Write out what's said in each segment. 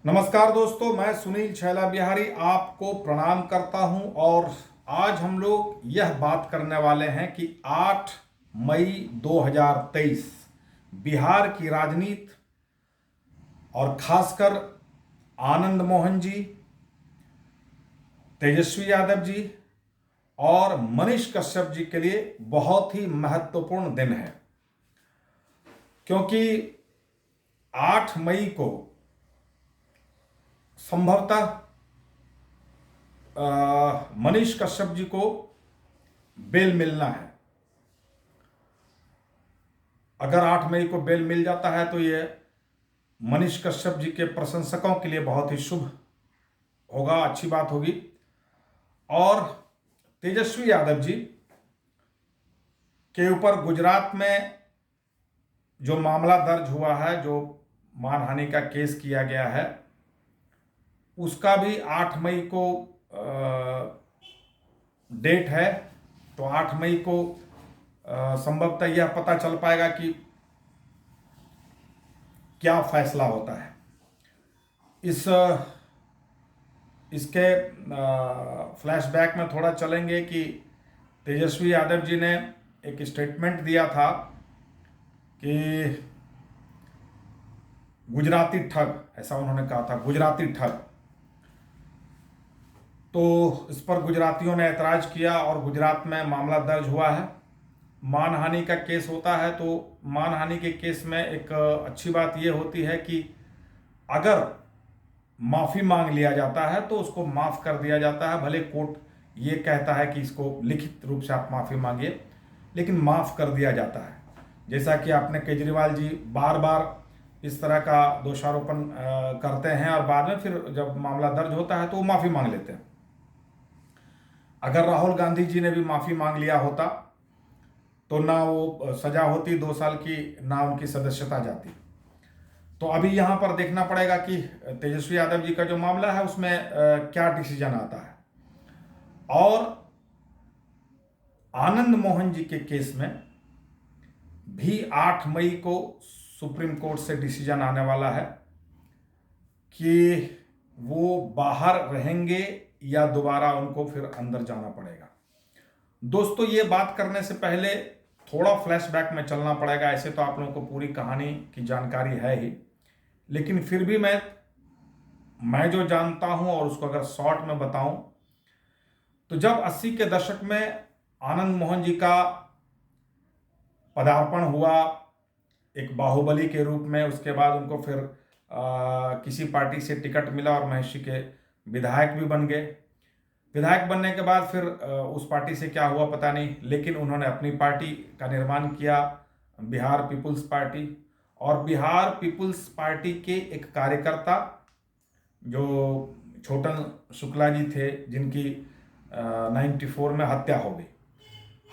नमस्कार दोस्तों, मैं सुनील छैला बिहारी आपको प्रणाम करता हूं। और आज हम लोग यह बात करने वाले हैं कि 8 मई 2023 बिहार की राजनीति और खासकर आनंद मोहन जी, तेजस्वी यादव जी और मनीष कश्यप जी के लिए बहुत ही महत्वपूर्ण दिन है, क्योंकि 8 मई को संभवतः मनीष कश्यप जी को बेल मिलना है। अगर 8 मई को बेल मिल जाता है तो ये मनीष कश्यप जी के प्रशंसकों के लिए बहुत ही शुभ होगा, अच्छी बात होगी। और तेजस्वी यादव जी के ऊपर गुजरात में जो मामला दर्ज हुआ है, जो मानहानि का केस किया गया है, उसका भी 8 मई को डेट है। तो 8 मई को संभवतः यह पता चल पाएगा कि क्या फैसला होता है। इसके फ्लैशबैक में थोड़ा चलेंगे कि तेजस्वी यादव जी ने एक स्टेटमेंट दिया था कि गुजराती ठग, ऐसा उन्होंने कहा था, गुजराती ठग। तो इस पर गुजरातियों ने ऐतराज किया और गुजरात में मामला दर्ज हुआ है। मानहानि का केस होता है तो मानहानि के केस में एक अच्छी बात यह होती है कि अगर माफ़ी मांग लिया जाता है तो उसको माफ़ कर दिया जाता है। भले कोर्ट ये कहता है कि इसको लिखित रूप से आप माफ़ी मांगिए, लेकिन माफ़ कर दिया जाता है। जैसा कि आपने केजरीवाल जी बार बार इस तरह का दोषारोपण करते हैं और बाद में फिर जब मामला दर्ज होता है तो वो माफ़ी मांग लेते हैं। अगर राहुल गांधी जी ने भी माफ़ी मांग लिया होता तो ना वो सजा होती 2 साल की, ना उनकी सदस्यता जाती। तो अभी यहाँ पर देखना पड़ेगा कि तेजस्वी यादव जी का जो मामला है उसमें क्या डिसीजन आता है। और आनंद मोहन जी के केस में भी 8 मई को सुप्रीम कोर्ट से डिसीजन आने वाला है कि वो बाहर रहेंगे या दोबारा उनको फिर अंदर जाना पड़ेगा। दोस्तों, ये बात करने से पहले थोड़ा फ्लैशबैक में चलना पड़ेगा। ऐसे तो आप लोगों को पूरी कहानी की जानकारी है ही, लेकिन फिर भी मैं जो जानता हूं और उसको अगर शॉर्ट में बताऊं तो जब 80 के दशक में आनंद मोहन जी का पदार्पण हुआ एक बाहुबली के रूप में, उसके बाद उनको फिर किसी पार्टी से टिकट मिला और महिषी के विधायक भी बन गए। विधायक बनने के बाद फिर उस पार्टी से क्या हुआ पता नहीं, लेकिन उन्होंने अपनी पार्टी का निर्माण किया, बिहार पीपुल्स पार्टी। और बिहार पीपुल्स पार्टी के एक कार्यकर्ता जो छोटन शुक्ला जी थे, जिनकी 94 में हत्या हो गई।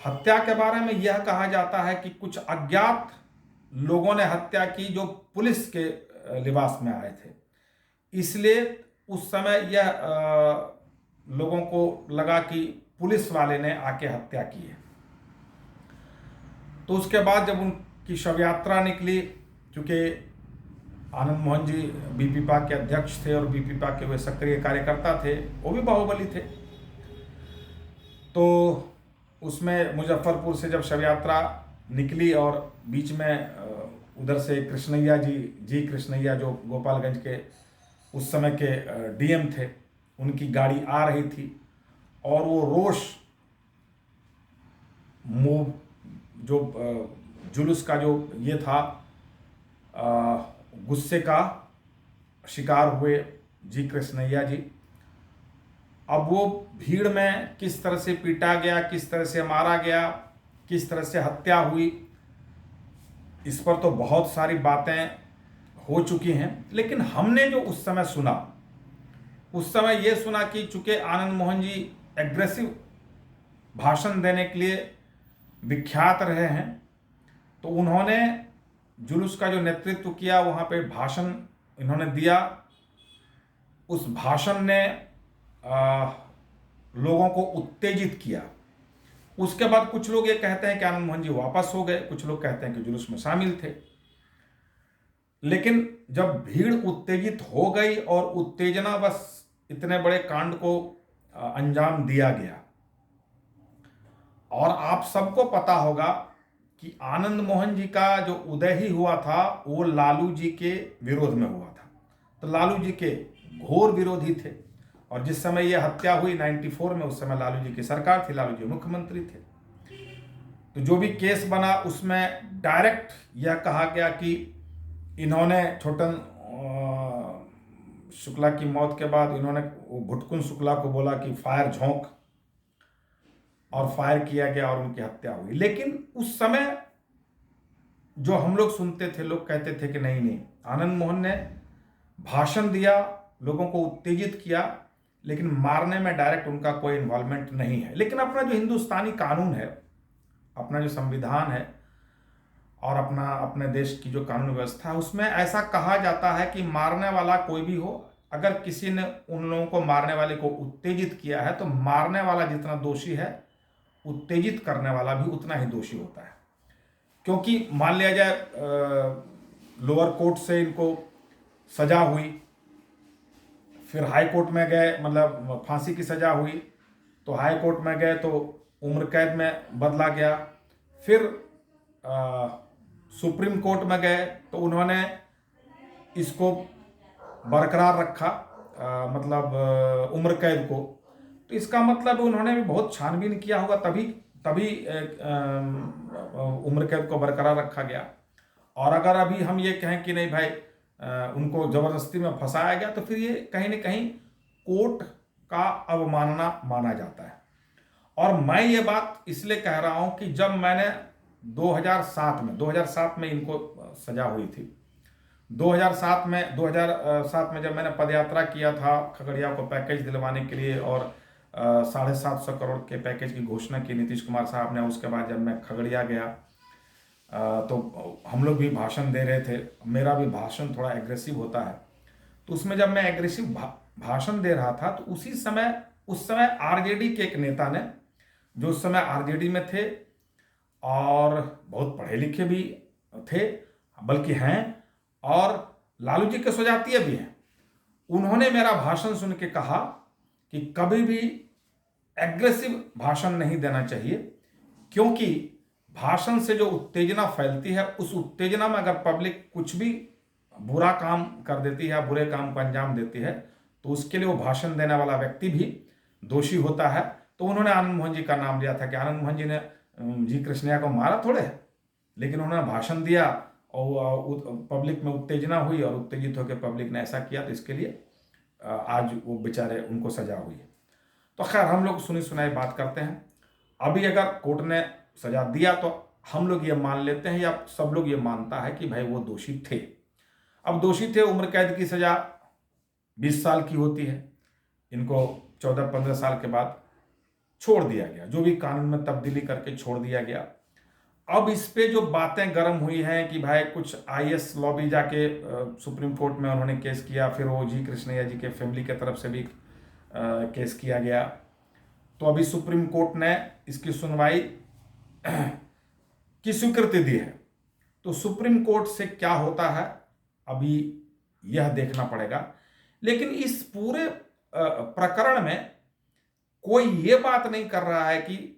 हत्या के बारे में यह कहा जाता है कि कुछ अज्ञात लोगों ने हत्या की जो पुलिस के लिबास में आए थे, इसलिए उस समय यह लोगों को लगा कि पुलिस वाले ने आके हत्या की है। तो उसके बाद जब उनकी शव यात्रा निकली, क्योंकि आनंद मोहन जी बीपीपा के अध्यक्ष थे और बीपीपा के वे सक्रिय कार्यकर्ता थे, वो भी बाहुबली थे, तो उसमें मुजफ्फरपुर से जब शव यात्रा निकली और बीच में उधर से कृष्णैया जी कृष्णैया जो गोपालगंज के उस समय के डीएम थे, उनकी गाड़ी आ रही थी और वो रोष मूव जो जुलूस का जो ये था, गुस्से का शिकार हुए जी कृष्णैया जी। अब वो भीड़ में किस तरह से पीटा गया, किस तरह से मारा गया, किस तरह से हत्या हुई, इस पर तो बहुत सारी बातें हो चुकी हैं। लेकिन हमने जो उस समय सुना, उस समय ये सुना कि चूंकि आनंद मोहन जी एग्रेसिव भाषण देने के लिए विख्यात रहे हैं, तो उन्होंने जुलूस का जो नेतृत्व किया, वहाँ पे भाषण इन्होंने दिया। उस भाषण ने लोगों को उत्तेजित किया। उसके बाद कुछ लोग ये कहते हैं कि आनंद मोहन जी वापस हो गए, कुछ लोग कहते हैं कि जुलूस में शामिल थे। लेकिन जब भीड़ उत्तेजित हो गई और उत्तेजनावश इतने बड़े कांड को अंजाम दिया गया, और आप सबको पता होगा कि आनंद मोहन जी का जो उदय ही हुआ था वो लालू जी के विरोध में हुआ था। तो लालू जी के घोर विरोधी थे, और जिस समय यह हत्या हुई 94 में, उस समय लालू जी की सरकार थी, लालू जी मुख्यमंत्री थे। तो जो भी केस बना उसमें डायरेक्ट यह कहा गया कि इन्होंने छोटन शुक्ला की मौत के बाद इन्होंने भुटकुन शुक्ला को बोला कि फायर झोंक, और फायर किया गया और उनकी हत्या हुई। लेकिन उस समय जो हम लोग सुनते थे, लोग कहते थे कि नहीं नहीं, आनंद मोहन ने भाषण दिया, लोगों को उत्तेजित किया, लेकिन मारने में डायरेक्ट उनका कोई इन्वॉल्वमेंट नहीं है। लेकिन अपना जो हिंदुस्तानी कानून है, अपना जो संविधान है और अपने देश की जो कानून व्यवस्था है, उसमें ऐसा कहा जाता है कि मारने वाला कोई भी हो, अगर किसी ने उन लोगों को, मारने वाले को उत्तेजित किया है, तो मारने वाला जितना दोषी है, उत्तेजित करने वाला भी उतना ही दोषी होता है। क्योंकि मान लिया जाए लोअर कोर्ट से इनको सजा हुई, फिर हाई कोर्ट में गए, मतलब फांसी की सजा हुई, तो हाई कोर्ट में गए तो उम्र कैद में बदला गया, फिर सुप्रीम कोर्ट में गए तो उन्होंने इसको बरकरार रखा, मतलब उम्र कैद को। तो इसका मतलब उन्होंने भी बहुत छानबीन किया होगा, तभी तभी उम्र कैद को बरकरार रखा गया। और अगर अभी हम ये कहें कि नहीं भाई उनको जबरदस्ती में फंसाया गया, तो फिर ये कहीं ना कहीं कोर्ट का अवमानना माना जाता है। और मैं ये बात इसलिए कह रहा हूं कि जब मैंने 2007 में इनको सजा हुई थी, 2007 में जब मैंने पदयात्रा किया था खगड़िया को पैकेज दिलवाने के लिए, और 750 करोड़ के पैकेज की घोषणा की नीतीश कुमार साहब ने, उसके बाद जब मैं खगड़िया गया तो हम लोग भी भाषण दे रहे थे। मेरा भी भाषण थोड़ा एग्रेसिव होता है, तो उसमें जब मैं एग्रेसिव भाषण दे रहा था, तो उस समय आरजेडी के एक नेता ने, जो उस समय आरजेडी में थे और बहुत पढ़े लिखे भी थे, बल्कि हैं, और लालू जी के सजातीय भी हैं, उन्होंने मेरा भाषण सुन के कहा कि कभी भी एग्रेसिव भाषण नहीं देना चाहिए, क्योंकि भाषण से जो उत्तेजना फैलती है, उस उत्तेजना में अगर पब्लिक कुछ भी बुरा काम कर देती है, बुरे काम को अंजाम देती है, तो उसके लिए वो भाषण देने वाला व्यक्ति भी दोषी होता है। तो उन्होंने आनंद मोहन जी का नाम लिया था कि आनंद मोहन जी ने जी कृष्णैया को मारा थोड़े है, लेकिन उन्होंने भाषण दिया और पब्लिक में उत्तेजना हुई, और उत्तेजित होकर पब्लिक ने ऐसा किया, तो इसके लिए आज वो बेचारे, उनको सजा हुई है। तो खैर हम लोग सुनी सुनाई बात करते हैं। अभी अगर कोर्ट ने सजा दिया तो हम लोग ये मान लेते हैं, या सब लोग ये मानता है कि भाई वो दोषी थे। अब दोषी थे, उम्र कैद की सजा 20 साल की होती है, इनको 14-15 साल के बाद छोड़ दिया गया, जो भी कानून में तब्दीली करके छोड़ दिया गया। अब इस पे जो बातें गर्म हुई हैं कि भाई कुछ आईएएस लॉबी जाके सुप्रीम कोर्ट में उन्होंने केस किया, फिर वो जी कृष्णैया जी के फैमिली के तरफ से भी केस किया गया। तो अभी सुप्रीम कोर्ट ने इसकी सुनवाई की स्वीकृति दी है। तो सुप्रीम कोर्ट से क्या होता है अभी यह देखना पड़ेगा। लेकिन इस पूरे प्रकरण में कोई ये बात नहीं कर रहा है कि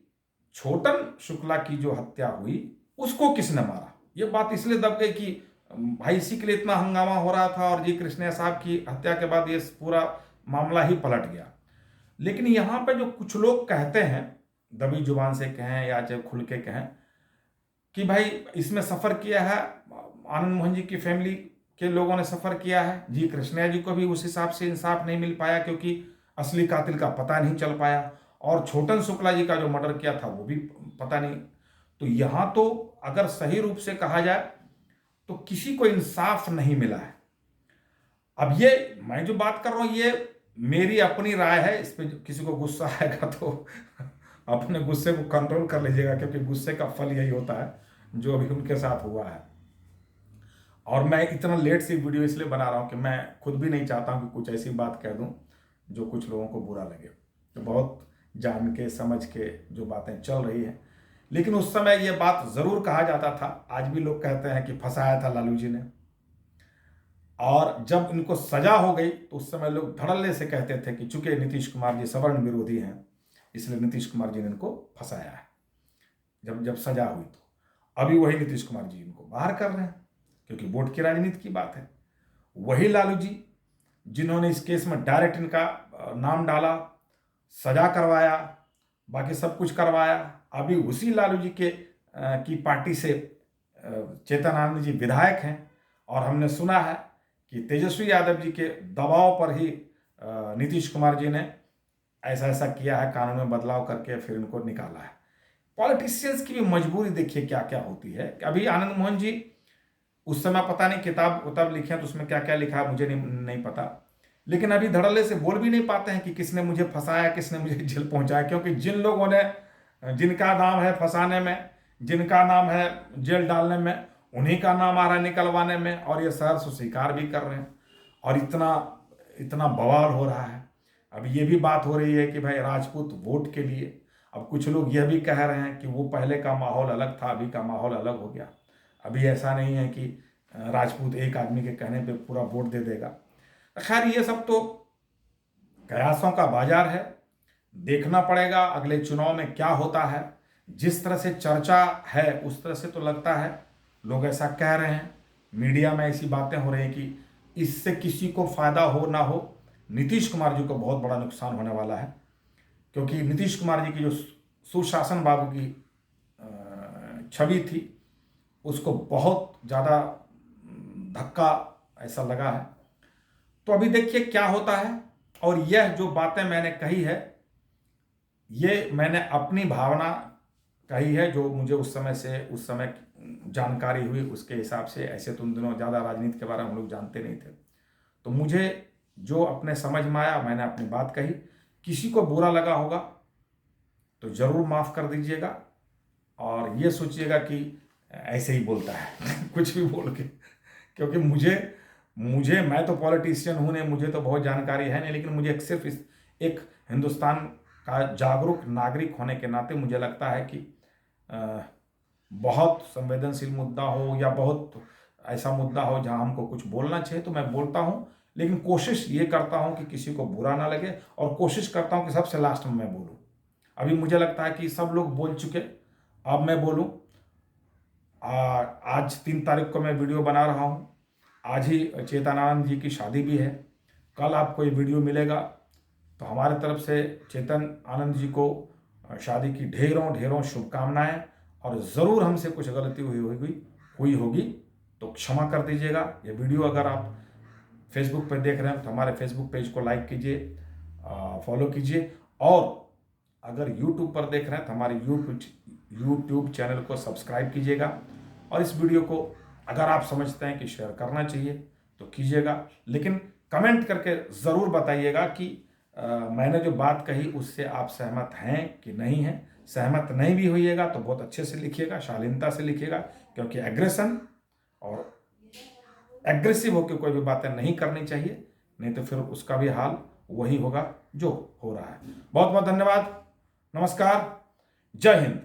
छोटन शुक्ला की जो हत्या हुई उसको किसने मारा। ये बात इसलिए दब गई कि भाई इसी के लिए इतना हंगामा हो रहा था, और जी कृष्णैया साहब की हत्या के बाद ये पूरा मामला ही पलट गया। लेकिन यहाँ पे जो कुछ लोग कहते हैं, दबी जुबान से कहें या चाहे खुल के कहें, कि भाई इसमें सफ़र किया है आनंद मोहन जी की फैमिली के लोगों ने सफ़र किया है, जी कृष्णैया जी को भी उस हिसाब से इंसाफ नहीं मिल पाया क्योंकि असली कातिल का पता नहीं चल पाया, और छोटन शुक्ला जी का जो मर्डर किया था वो भी पता नहीं। तो यहाँ तो अगर सही रूप से कहा जाए तो किसी को इंसाफ नहीं मिला है। अब ये मैं जो बात कर रहा हूँ ये मेरी अपनी राय है, इस पर किसी को गुस्सा आएगा तो अपने गुस्से को कंट्रोल कर लीजिएगा, क्योंकि गुस्से का फल यही होता है जो अभी उनके साथ हुआ है। और मैं इतना लेट से वीडियो इसलिए बना रहा हूँ कि मैं खुद भी नहीं चाहता हूँ कि कुछ ऐसी बात कह दूँ जो कुछ लोगों को बुरा लगे। तो बहुत जान के समझ के जो बातें चल रही हैं, लेकिन उस समय ये बात ज़रूर कहा जाता था, आज भी लोग कहते हैं कि फंसाया था लालू जी ने। और जब इनको सजा हो गई तो उस समय लोग धड़ल्ले से कहते थे कि चूंकि नीतीश कुमार जी सवर्ण विरोधी हैं इसलिए नीतीश कुमार जी ने इनको फंसाया है। जब जब सजा हुई तो अभी वही नीतीश कुमार जी इनको बाहर कर रहे हैं क्योंकि वोट की राजनीति की बात है। वही लालू जी जिन्होंने इस केस में डायरेक्ट इनका नाम डाला, सजा करवाया, बाकी सब कुछ करवाया, अभी उसी लालू जी के की पार्टी से चेतन आनंद जी विधायक हैं और हमने सुना है कि तेजस्वी यादव जी के दबाव पर ही नीतीश कुमार जी ने ऐसा ऐसा किया है, कानून में बदलाव करके फिर इनको निकाला है। पॉलिटिशियंस की भी मजबूरी देखिए क्या क्या होती है। अभी आनंद मोहन जी उस समय पता नहीं किताब लिखे हैं तो उसमें क्या क्या लिखा है मुझे नहीं पता, लेकिन अभी धड़ल्ले से बोल भी नहीं पाते हैं कि किसने मुझे फंसाया, किसने मुझे जेल पहुंचाया, क्योंकि जिन लोगों ने जिनका नाम है फंसाने में, जिनका नाम है जेल डालने में, उन्हीं का नाम आ रहा है निकलवाने में, और ये शहर से स्वीकार भी कर रहे हैं और इतना इतना बवाल हो रहा है। अब ये भी बात हो रही है कि भाई राजपूत वोट के लिए, अब कुछ लोग यह भी कह रहे हैं कि वो पहले का माहौल अलग था, अभी का माहौल अलग हो गया। अभी ऐसा नहीं है कि राजपूत एक आदमी के कहने पे पूरा वोट दे देगा। खैर ये सब तो कयासों का बाजार है, देखना पड़ेगा अगले चुनाव में क्या होता है। जिस तरह से चर्चा है उस तरह से तो लगता है, लोग ऐसा कह रहे हैं, मीडिया में ऐसी बातें हो रही हैं कि इससे किसी को फायदा हो ना हो, नीतीश कुमार जी को बहुत बड़ा नुकसान होने वाला है, क्योंकि नीतीश कुमार जी की जो सुशासन बाबू की छवि थी उसको बहुत ज़्यादा धक्का ऐसा लगा है। तो अभी देखिए क्या होता है। और यह जो बातें मैंने कही है ये मैंने अपनी भावना कही है, जो मुझे उस समय जानकारी हुई उसके हिसाब से। ऐसे तो उन दिनों ज़्यादा राजनीति के बारे में हम लोग जानते नहीं थे, तो मुझे जो अपने समझ में आया मैंने अपनी बात कही। किसी को बुरा लगा होगा तो ज़रूर माफ़ कर दीजिएगा और ये सोचिएगा कि ऐसे ही बोलता है कुछ भी बोल के, क्योंकि मुझे मैं तो पॉलिटिशियन हूँ नहीं, मुझे तो बहुत जानकारी है नहीं, लेकिन मुझे सिर्फ एक हिंदुस्तान का जागरूक नागरिक होने के नाते मुझे लगता है कि बहुत संवेदनशील मुद्दा हो या बहुत ऐसा मुद्दा हो जहाँ हमको कुछ बोलना चाहिए तो मैं बोलता हूँ, लेकिन कोशिश ये करता हूँ कि किसी को बुरा ना लगे और कोशिश करता हूँ कि सबसे लास्ट में मैं बोलूँ। अभी मुझे लगता है कि सब लोग बोल चुके, अब मैं बोलूँ। आज 3 तारीख को मैं वीडियो बना रहा हूँ, आज ही चेतनानंद जी की शादी भी है। कल आपको ये वीडियो मिलेगा तो हमारे तरफ से चेतन आनंद जी को शादी की ढेरों ढेरों शुभकामनाएं, और ज़रूर हमसे कुछ गलती हुई होगी तो क्षमा कर दीजिएगा। ये वीडियो अगर आप फेसबुक पर देख रहे हैं तो हमारे फेसबुक पेज को लाइक कीजिए, फॉलो कीजिए, और अगर यूट्यूब पर देख रहे हैं तो हमारे यूट्यूब चैनल को सब्सक्राइब कीजिएगा। और इस वीडियो को अगर आप समझते हैं कि शेयर करना चाहिए तो कीजिएगा, लेकिन कमेंट करके ज़रूर बताइएगा कि मैंने जो बात कही उससे आप सहमत हैं कि नहीं हैं। सहमत नहीं भी होइएगा तो बहुत अच्छे से लिखिएगा, शालीनता से लिखिएगा, क्योंकि एग्रेशन और एग्रेसिव होकर कोई भी बातें नहीं करनी चाहिए, नहीं तो फिर उसका भी हाल वही होगा जो हो रहा है। बहुत बहुत धन्यवाद, नमस्कार, जय हिंद।